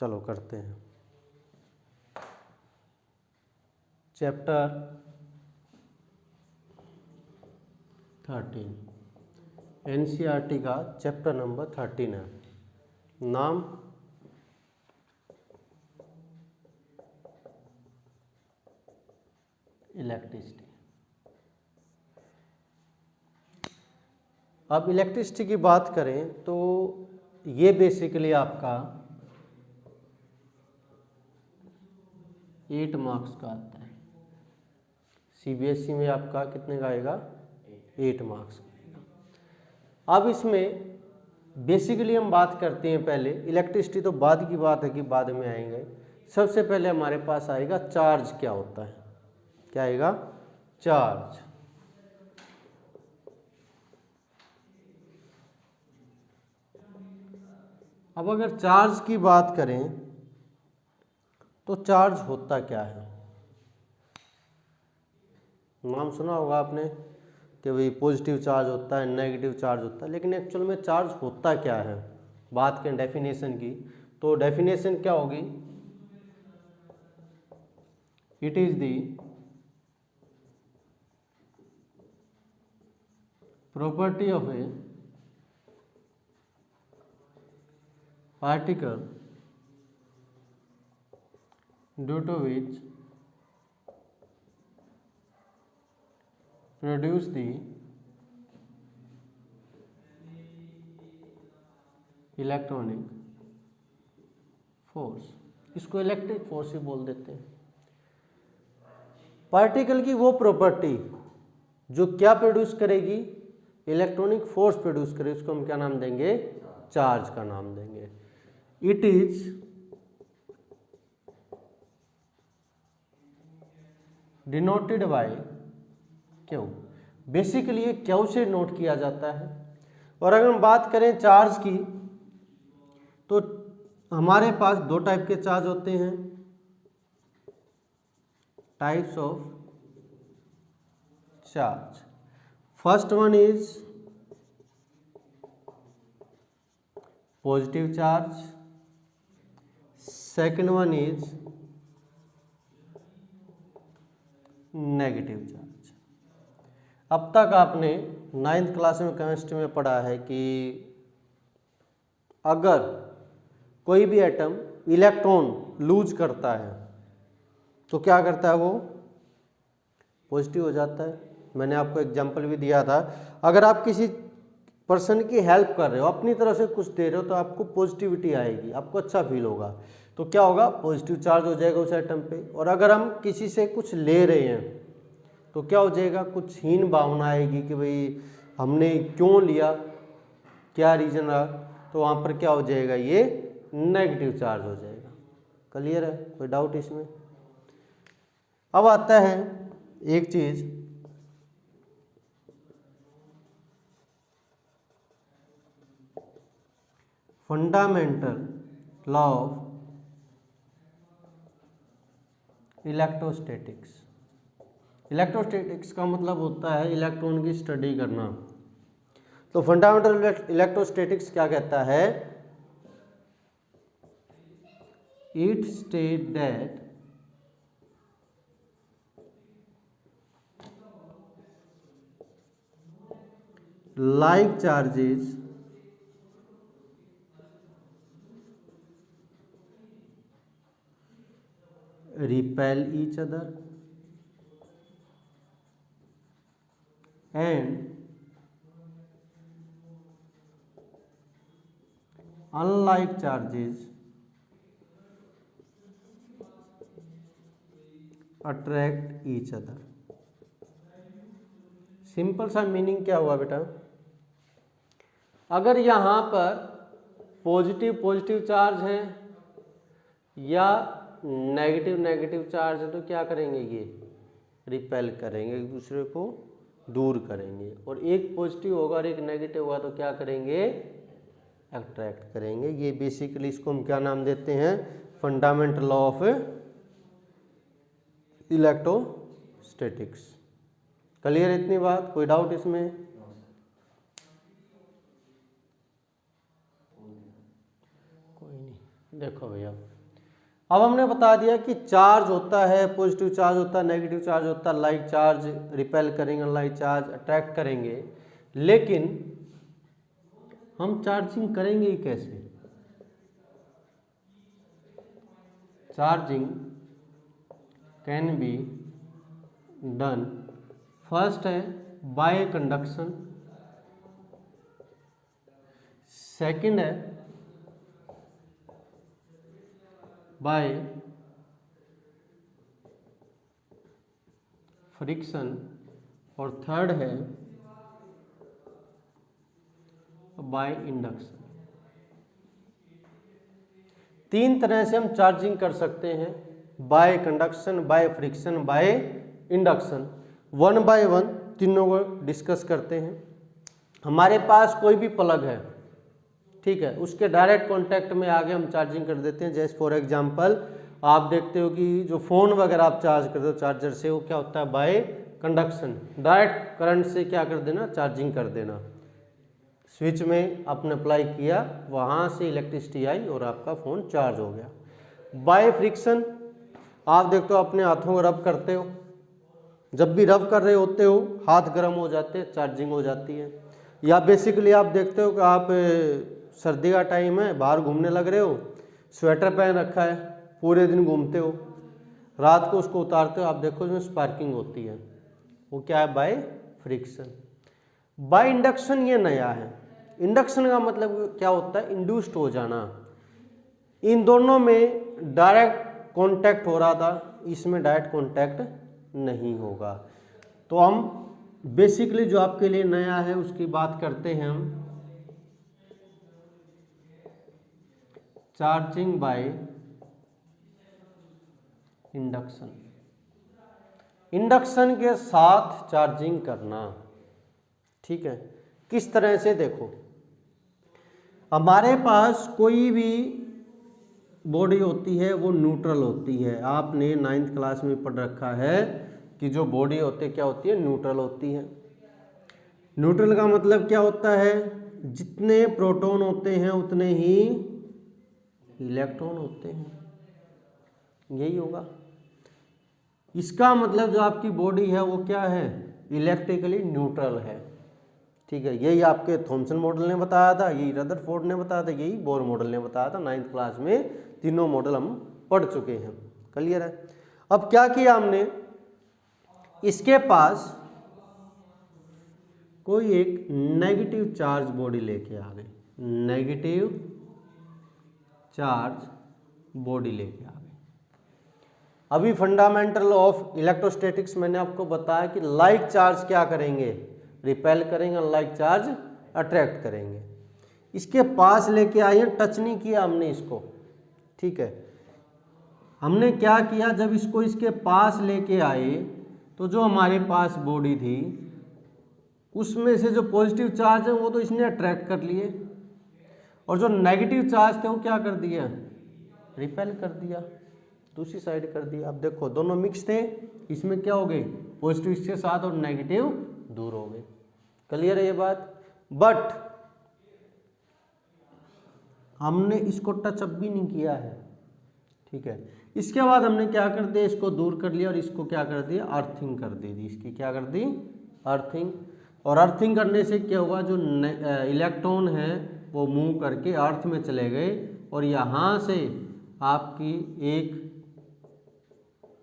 चलो करते हैं। चैप्टर 13 एनसीईआरटी का चैप्टर नंबर 13 है। नाम इलेक्ट्रिसिटी। अब इलेक्ट्रिसिटी की बात करें तो ये बेसिकली आपका 8 मार्क्स का आता है। सीबीएसई में आपका कितने का आएगा? 8 मार्क्स का आएगा। अब इसमें बेसिकली हम बात करते हैं, पहले इलेक्ट्रिसिटी तो बाद की बात है कि बाद में आएंगे। सबसे पहले हमारे पास आएगा चार्ज क्या होता है। क्या आएगा? चार्ज। अब अगर चार्ज की बात करें तो चार्ज होता क्या है? नाम सुना होगा आपने कि भाई पॉजिटिव चार्ज होता है, नेगेटिव चार्ज होता है, लेकिन एक्चुअल में चार्ज होता क्या है? बात करें डेफिनेशन की तो डेफिनेशन क्या होगी? It is the property of A particle due to which produce the electronic force. इसको इलेक्ट्रिक फोर्स ही बोल देते हैं। पार्टिकल की वो प्रॉपर्टी जो क्या प्रोड्यूस करेगी? इलेक्ट्रॉनिक फोर्स प्रोड्यूस करेगी। उसको हम क्या नाम देंगे? चार्ज का नाम देंगे। It is denoted by Q. Basically ये क्यू से नोट किया जाता है। और अगर हम बात करें चार्ज की तो हमारे पास दो टाइप के चार्ज होते हैं। Types of charge. First one is positive charge, second one is negative charge. अब तक आपने 9th क्लास में केमिस्ट्री में पढ़ा है कि अगर कोई भी एटम इलेक्ट्रॉन लूज करता है तो क्या करता है? वो पॉजिटिव हो जाता है। मैंने आपको एग्जांपल भी दिया था। अगर आप किसी पर्सन की हेल्प कर रहे हो, अपनी तरफ से कुछ दे रहे हो, तो आपको पॉजिटिविटी आएगी, आपको अच्छा फील होगा। तो क्या होगा? पॉजिटिव चार्ज हो जाएगा उस एटम पे। और अगर हम किसी से कुछ ले रहे हैं तो क्या हो जाएगा? कुछ हीन भावना आएगी कि भाई हमने क्यों लिया, क्या रीजन रहा, तो वहाँ पर क्या हो जाएगा? ये नेगेटिव चार्ज हो जाएगा। क्लियर है? कोई डाउट इसमें? अब आता है एक चीज, fundamental law of electrostatics. Electrostatics का मतलब होता है इलेक्ट्रॉन की स्टडी करना। तो फंडामेंटल इलेक्ट्रोस्टैटिक्स क्या कहता है? It state that like charges repel each other and unlike charges attract each other। Simple सा मीनिंग क्या हुआ बेटा? अगर यहाँ पर पॉजिटिव चार्ज है या नेगेटिव चार्ज है तो क्या करेंगे? ये रिपेल करेंगे, एक दूसरे को दूर करेंगे। और एक पॉजिटिव होगा और एक नेगेटिव होगा तो क्या करेंगे? अट्रैक्ट करेंगे। ये बेसिकली इसको हम क्या नाम देते हैं? Fundamental law of electrostatics. Clear इतनी बात? कोई डाउट इसमें? कोई नहीं। देखो भैया, अब हमने बता दिया कि चार्ज होता है, पॉजिटिव चार्ज होता है, नेगेटिव चार्ज होता है, लाइक चार्ज रिपेल करेंगे, लाइक चार्ज अट्रैक्ट करेंगे, लेकिन हम चार्जिंग करेंगे ही कैसे? Charging can be done, first है बाय कंडक्शन, सेकंड है बाय फ्रिक्शन, और थर्ड है बाय इंडक्शन। तीन तरह से हम चार्जिंग कर सकते हैं, bye conduction, by friction, by induction. One by one तीनों को डिस्कस करते हैं। हमारे पास कोई भी प्लग है, ठीक है, उसके डायरेक्ट कांटेक्ट में आगे हम चार्जिंग कर देते हैं। जैसे फॉर एग्जांपल आप देखते हो कि जो फ़ोन वगैरह आप चार्ज करते हो चार्जर से, वो क्या होता है? बाय कंडक्शन, डायरेक्ट करंट से क्या कर देना? चार्जिंग कर देना। स्विच में आपने अप्लाई किया, वहाँ से इलेक्ट्रिसिटी आई और आपका फ़ोन चार्ज हो गया। बाय फ्रिक्शन, आप देखते हो अपने हाथों को रब करते हो, जब भी रब कर रहे होते हो हाथ गर्म हो जाते हैं, चार्जिंग हो जाती है। या बेसिकली आप देखते हो कि आप सर्दी का टाइम है, बाहर घूमने लग रहे हो, स्वेटर पहन रखा है, पूरे दिन घूमते हो, रात को उसको उतारते हो, आप देखो उसमें स्पार्किंग होती है, वो क्या है? By friction. बाय इंडक्शन ये नया है। इंडक्शन का मतलब क्या होता है? इंड्यूस्ड हो जाना। इन दोनों में डायरेक्ट कांटेक्ट हो रहा था, इसमें डायरेक्ट कांटेक्ट नहीं होगा। तो हम बेसिकली जो आपके लिए नया है उसकी बात करते हैं हम, चार्जिंग बाय इंडक्शन। इंडक्शन के साथ चार्जिंग करना, ठीक है। किस तरह से? देखो, हमारे पास कोई भी बॉडी होती है वो न्यूट्रल होती है। आपने 9th क्लास में पढ़ रखा है कि जो बॉडी होती है क्या होती है? न्यूट्रल होती है। न्यूट्रल का मतलब क्या होता है? जितने प्रोटॉन होते हैं उतने ही इलेक्ट्रॉन होते हैं, यही होगा। इसका मतलब जो आपकी बॉडी है वो क्या है? इलेक्ट्रिकली न्यूट्रल है, ठीक है। यही आपके थॉमसन मॉडल ने बताया था, यही रदरफोर्ड ने बताया था, यही बोर मॉडल ने बताया था। 9th क्लास में तीनों मॉडल हम पढ़ चुके हैं, क्लियर है। अब क्या किया हमने, इसके पास कोई एक नेगेटिव चार्ज बॉडी लेके आ गए, नेगेटिव चार्ज बॉडी लेके आ गए। अभी फंडामेंटल ऑफ इलेक्ट्रोस्टैटिक्स मैंने आपको बताया कि लाइक चार्ज क्या करेंगे? रिपेल करेंगे, लाइक चार्ज अट्रैक्ट करेंगे। इसके पास लेके आए, टच नहीं किया हमने इसको, ठीक है। हमने क्या किया, जब इसको इसके पास लेके आए तो जो हमारे पास बॉडी थी उसमें से जो पॉजिटिव चार्ज है वो तो इसने अट्रैक्ट कर लिए, और जो नेगेटिव चार्ज थे वो क्या कर दिया? रिपेल कर दिया, दूसरी साइड कर दिया। अब देखो दोनों मिक्स थे, इसमें क्या हो गए? पॉजिटिव इसके साथ और नेगेटिव दूर हो गए, क्लियर है ये बात। बट हमने इसको टच अप भी नहीं किया है, ठीक है। इसके बाद हमने क्या कर दिया? इसको दूर कर लिया और इसको क्या कर दिया? अर्थिंग कर दी थी, इसकी क्या कर दी? अर्थिंग। और अर्थिंग करने से क्या हुआ? जो इलेक्ट्रॉन है वो मूव करके अर्थ में चले गए, और यहाँ से आपकी एक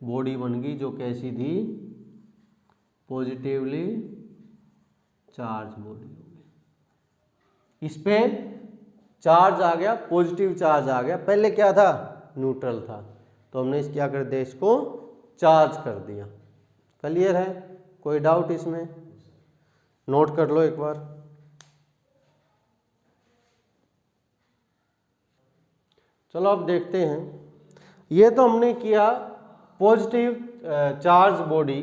बॉडी बन गई जो कैसी थी? पॉजिटिवली चार्ज बॉडी हो गई। इस पे चार्ज आ गया, पॉजिटिव चार्ज आ गया। पहले क्या था? न्यूट्रल था, तो हमने क्या कर दिया? इसको चार्ज कर दिया, क्लियर है। कोई डाउट इसमें? नोट कर लो एक बार। चलो अब देखते हैं, ये तो हमने किया पॉजिटिव चार्ज बॉडी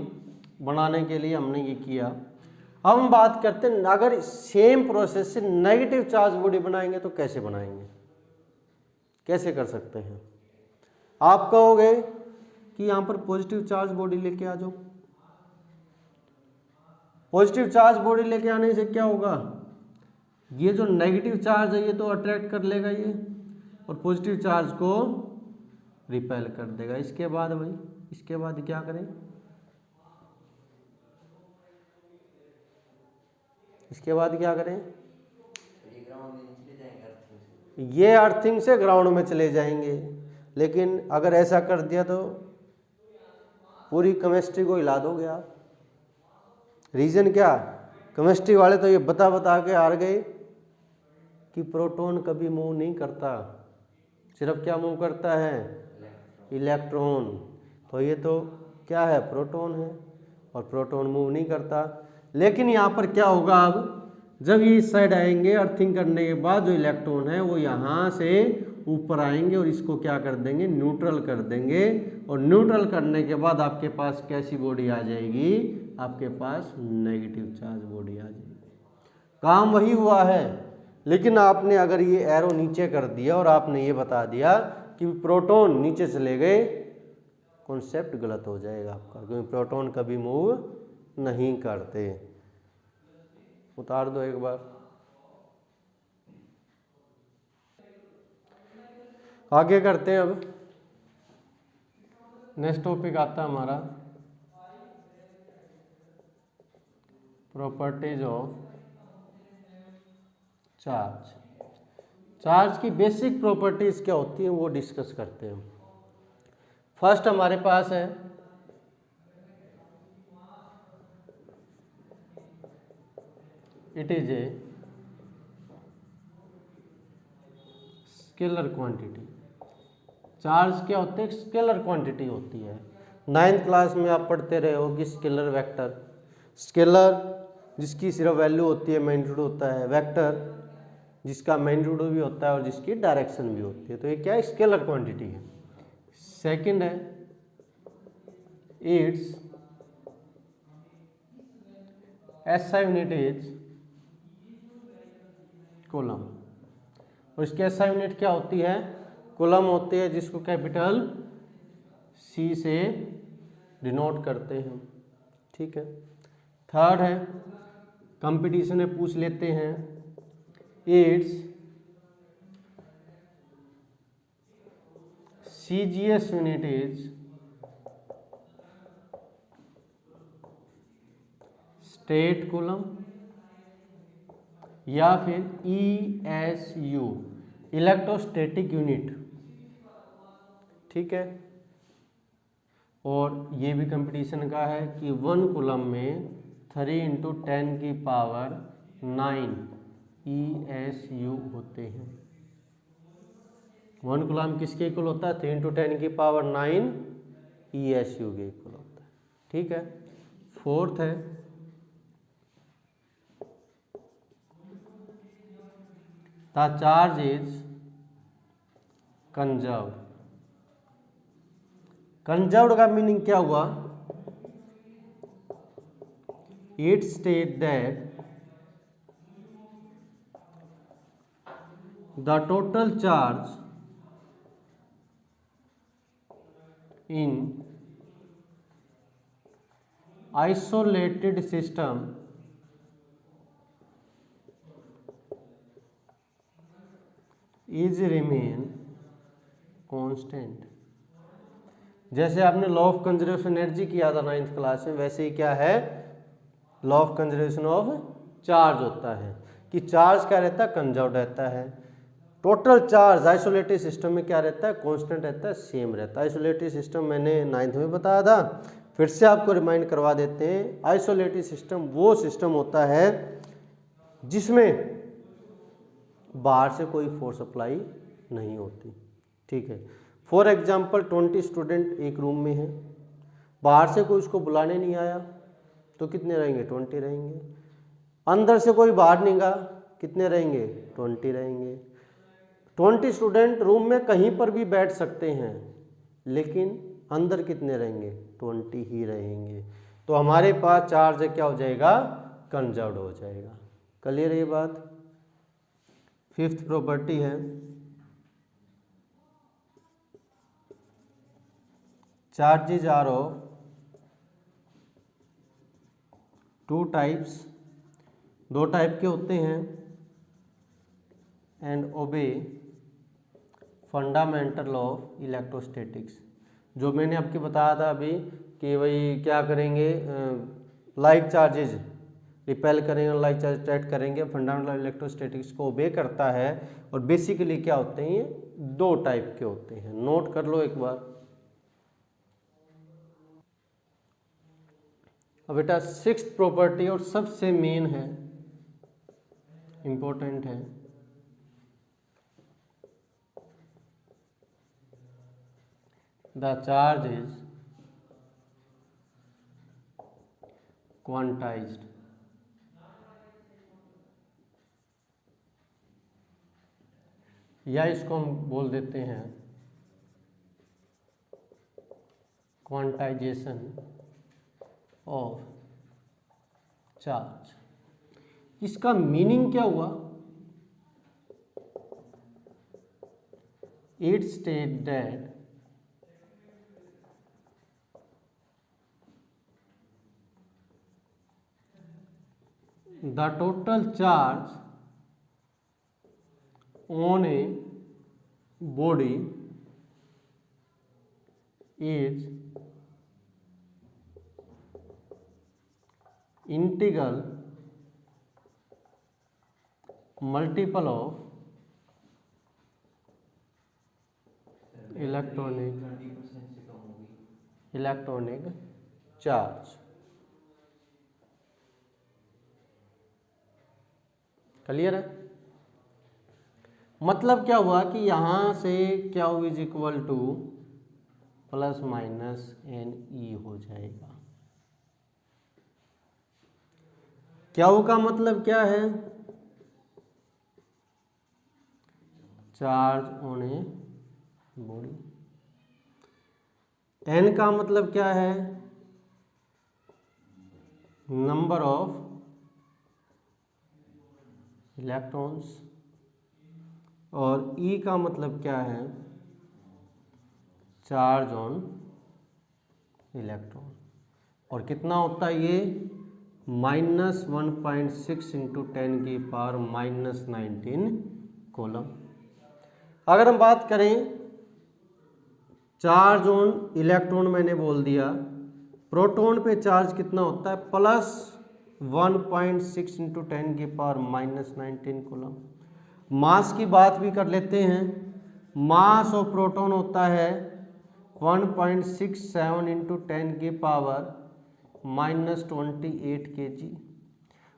बनाने के लिए हमने ये किया। अब हम बात करते हैं, अगर सेम प्रोसेस से नेगेटिव चार्ज बॉडी बनाएंगे तो कैसे बनाएंगे, कैसे कर सकते हैं? आप कहोगे कि यहाँ पर पॉजिटिव चार्ज बॉडी लेके आ जाओ। पॉजिटिव चार्ज बॉडी लेके आने से क्या होगा? ये जो नेगेटिव चार्ज है ये तो अट्रैक्ट कर लेगा ये, और पॉजिटिव चार्ज को रिपेल कर देगा। इसके बाद भाई, इसके बाद क्या करें, इसके बाद क्या करें, ये अर्थिंग से ग्राउंड में चले जाएंगे। लेकिन अगर ऐसा कर दिया तो पूरी केमिस्ट्री को हिला दोगे आप। रीजन क्या, केमिस्ट्री वाले तो ये बता बता के हार गए कि प्रोटॉन कभी मूव नहीं करता, सिर्फ क्या मूव करता है, इलेक्ट्रॉन। तो ये तो क्या है, प्रोटॉन है, और प्रोटॉन मूव नहीं करता। लेकिन यहाँ पर क्या होगा, अब जब ये इस साइड आएंगे अर्थिंग करने के बाद जो इलेक्ट्रॉन है वो यहाँ से ऊपर आएंगे और इसको क्या कर देंगे, न्यूट्रल कर देंगे। और न्यूट्रल करने के बाद आपके पास कैसी बॉडी आ जाएगी, आपके पास नेगेटिव चार्ज बॉडी आ जाएगी। काम वही हुआ है, लेकिन आपने अगर ये एरो नीचे कर दिया और आपने ये बता दिया कि प्रोटॉन नीचे चले गए, कॉन्सेप्ट गलत हो जाएगा आपका, क्योंकि प्रोटॉन कभी मूव नहीं करते। उतार दो एक बार। आगे करते हैं। अब नेक्स्ट टॉपिक आता है हमारा प्रॉपर्टीज ऑफ चार्ज। चार्ज की बेसिक प्रॉपर्टीज क्या होती हैं वो डिस्कस करते हैं। फर्स्ट हमारे पास है it is a scalar quantity. Charge क्या होते हैं, स्केलर क्वांटिटी होती है। 9th क्लास में आप पढ़ते रहे हो कि स्केलर वेक्टर, स्केलर जिसकी सिर्फ वैल्यू होती है, मैग्नीट्यूड होता है, वेक्टर जिसका मैग्नीट्यूड भी होता है और जिसकी डायरेक्शन भी होती है। तो ये क्या है, स्केलर क्वांटिटी है। सेकंड है it's SI unit is coulomb, और इसकी SI यूनिट क्या होती है, कूलम होती है, जिसको कैपिटल C से डिनोट करते हैं। ठीक है। थर्ड है, कंपटीशन में पूछ लेते हैं, it's CGS unit is state coulomb, या फिर ESU इलेक्ट्रोस्टैटिक यूनिट। ठीक है। और ये भी कंपटीशन का है कि 1 कूलम में 3 × 10⁹ ESU होते हैं। 1 कूलम किसके इक्वल होता है, 3 × 10⁹ ESU के इक्वल होता है। ठीक है। फोर्थ है the charge is conserved. Conserved का मीनिंग क्या हुआ, it state that the total charge in isolated system is remain constant। जैसे आपने लॉ ऑफ कंजर्वेशन एनर्जी किया था 9th क्लास में, वैसे ही क्या है, law of conservation of charge होता है कि चार्ज क्या रहता है, कंजर्व्ड रहता है। टोटल चार्ज आइसोलेटेड सिस्टम में क्या रहता है, कांस्टेंट रहता है, सेम रहता है। आइसोलेटेड सिस्टम मैंने 9th में बताया था, फिर से आपको रिमाइंड करवा देते हैं। आइसोलेटेड सिस्टम वो सिस्टम होता है जिसमें बाहर से कोई फोर्स अप्लाई नहीं होती। ठीक है। फॉर एग्जाम्पल 20 स्टूडेंट एक रूम में हैं, बाहर से कोई उसको बुलाने नहीं आया तो कितने रहेंगे, 20 रहेंगे। अंदर से कोई बाहर नहीं गया, कितने रहेंगे, 20 रहेंगे। 20 स्टूडेंट रूम में कहीं पर भी बैठ सकते हैं, लेकिन अंदर कितने रहेंगे, 20 ही रहेंगे। तो हमारे पास चार्ज क्या हो जाएगा, कंजर्व्ड हो जाएगा। क्लियर है ये बात। फिफ्थ प्रॉपर्टी है charges are of 2 types, 2 type के होते हैं, एंड ओबे फंडामेंटल ऑफ इलेक्ट्रोस्टैटिक्स, जो मैंने आपको बताया था अभी कि भाई क्या करेंगे, लाइक चार्जेज रिपेल करेंगे, लाइक चार्ज अट्रैक्ट करेंगे, फंडामेंटल इलेक्ट्रोस्टैटिक्स को ओबे करता है। और बेसिकली क्या होते हैं, ये दो टाइप के होते हैं, नोट कर लो एक बार। अब बेटा सिक्स्थ प्रॉपर्टी और सबसे मेन है, इंपॉर्टेंट है, द चार्ज इज क्वांटाइज्ड। या इसको हम बोल देते हैं क्वांटाइजेशन ऑफ चार्ज। इसका मीनिंग क्या हुआ, it state that the total charge on a body is integral multiple of electronic charge। Clear है? मतलब क्या हुआ कि यहां से क्या is equal to plus minus n e हो जाएगा। क्यू का मतलब क्या है, charge on a body. N का मतलब क्या है, नंबर ऑफ इलेक्ट्रॉन्स। और ई का मतलब क्या है, चार्ज ऑन इलेक्ट्रॉन। और कितना होता है ये, -1.6 इंटू 10 की पावर -19 कूलम। अगर हम बात करें चार्ज ऑन इलेक्ट्रॉन, मैंने बोल दिया प्रोटॉन पे चार्ज कितना होता है, +1.6 इंटू 10 की पावर -19 कूलम। मास की बात भी कर लेते हैं, मास ऑफ प्रोटॉन होता है 1.67 इंटू 10 की पावर -28 kg।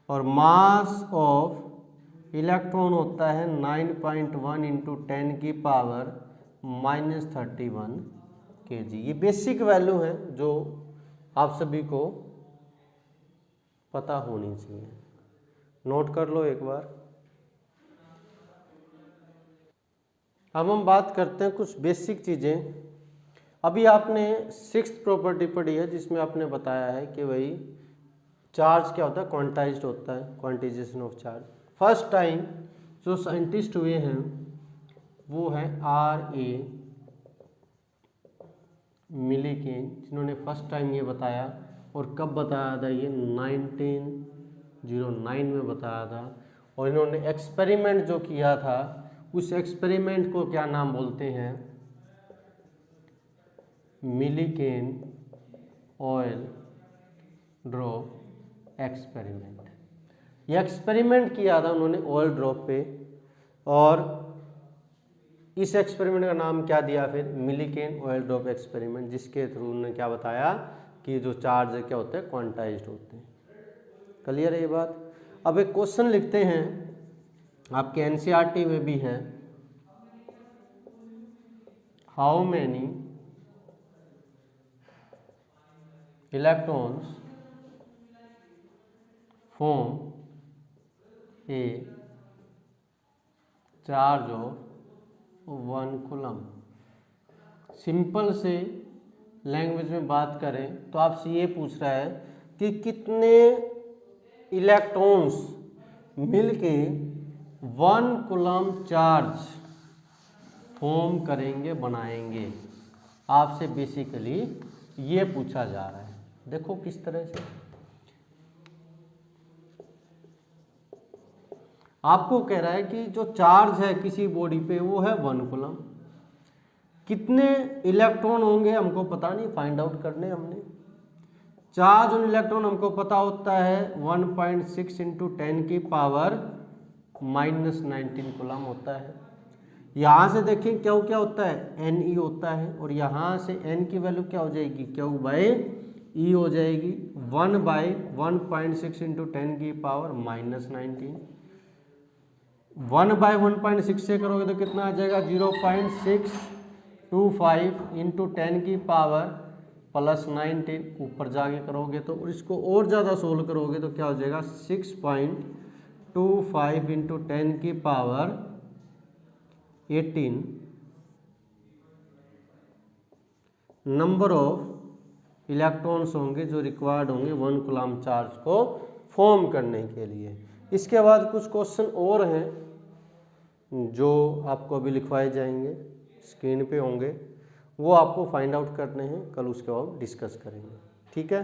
और मास ऑफ इलेक्ट्रॉन होता है 9.1 इंटू 10 की पावर -31 kg। ये बेसिक वैल्यू है जो आप सभी को पता होनी चाहिए, नोट कर लो एक बार। अब हम बात करते हैं कुछ बेसिक चीज़ें। अभी आपने सिक्स्थ प्रॉपर्टी पढ़ी है जिसमें आपने बताया है कि भाई चार्ज क्या होता है, क्वांटाइज्ड होता है, quantization of charge. First time जो साइंटिस्ट हुए हैं वो है R.A. मिलीकेन, जिन्होंने फर्स्ट टाइम ये बताया। और कब बताया था ये, 1909 में बताया था। और इन्होंने एक्सपेरिमेंट जो किया था उस एक्सपेरिमेंट को क्या नाम बोलते हैं, मिलीकेन ऑयल ड्रॉप एक्सपेरिमेंट। ये एक्सपेरिमेंट किया था उन्होंने ऑयल ड्रॉप पे, और इस एक्सपेरिमेंट का नाम क्या दिया फिर, मिलीकेन ऑयल ड्रॉप एक्सपेरिमेंट, जिसके थ्रू उन्होंने क्या बताया कि जो चार्ज है क्या होते हैं, क्वांटाइज्ड होते हैं। क्लियर है ये बात? अब एक क्वेश्चन लिखते हैं, आपके एनसीईआरटी में भी है, how many electrons form A charge of 1 coulomb. Simple से लैंग्वेज में बात करें तो आपसे ये पूछ रहा है कि कितने इलेक्ट्रॉन्स मिलके 1 कूलम चार्ज फॉर्म करेंगे, बनाएंगे। आपसे बेसिकली ये पूछा जा रहा है। देखो किस तरह से आपको कह रहा है कि जो चार्ज है किसी बॉडी पे वो है 1 कूलम। कितने इलेक्ट्रॉन होंगे हमको पता नहीं, फाइंड आउट करने हमने। चार्ज ऑन इलेक्ट्रॉन हमको पता होता है 1.6 इंटू 10 की पावर -19 कूलम होता है। यहाँ से देखें क्यू क्या होता है, एन ई होता है, और यहाँ से एन की वैल्यू क्या हो जाएगी, क्यू बाई ई हो जाएगी। 1/1.6 इंटू 10 की पावर -19, 1/1.6 से करोगे तो कितना आ जाएगा, 0.625 इंटू 10 की पावर +19। ऊपर जाके करोगे तो, और इसको और ज़्यादा सोल्व करोगे तो क्या हो जाएगा, 6.25 इंटू 10 की पावर 18 नंबर ऑफ इलेक्ट्रॉन्स होंगे जो रिक्वायर्ड होंगे 1 कूलम चार्ज को फॉर्म करने के लिए। इसके बाद कुछ क्वेश्चन और हैं जो आपको अभी लिखवाए जाएंगे, स्क्रीन पे होंगे, वो आपको फाइंड आउट करने हैं, कल उसके बाद डिस्कस करेंगे। ठीक है।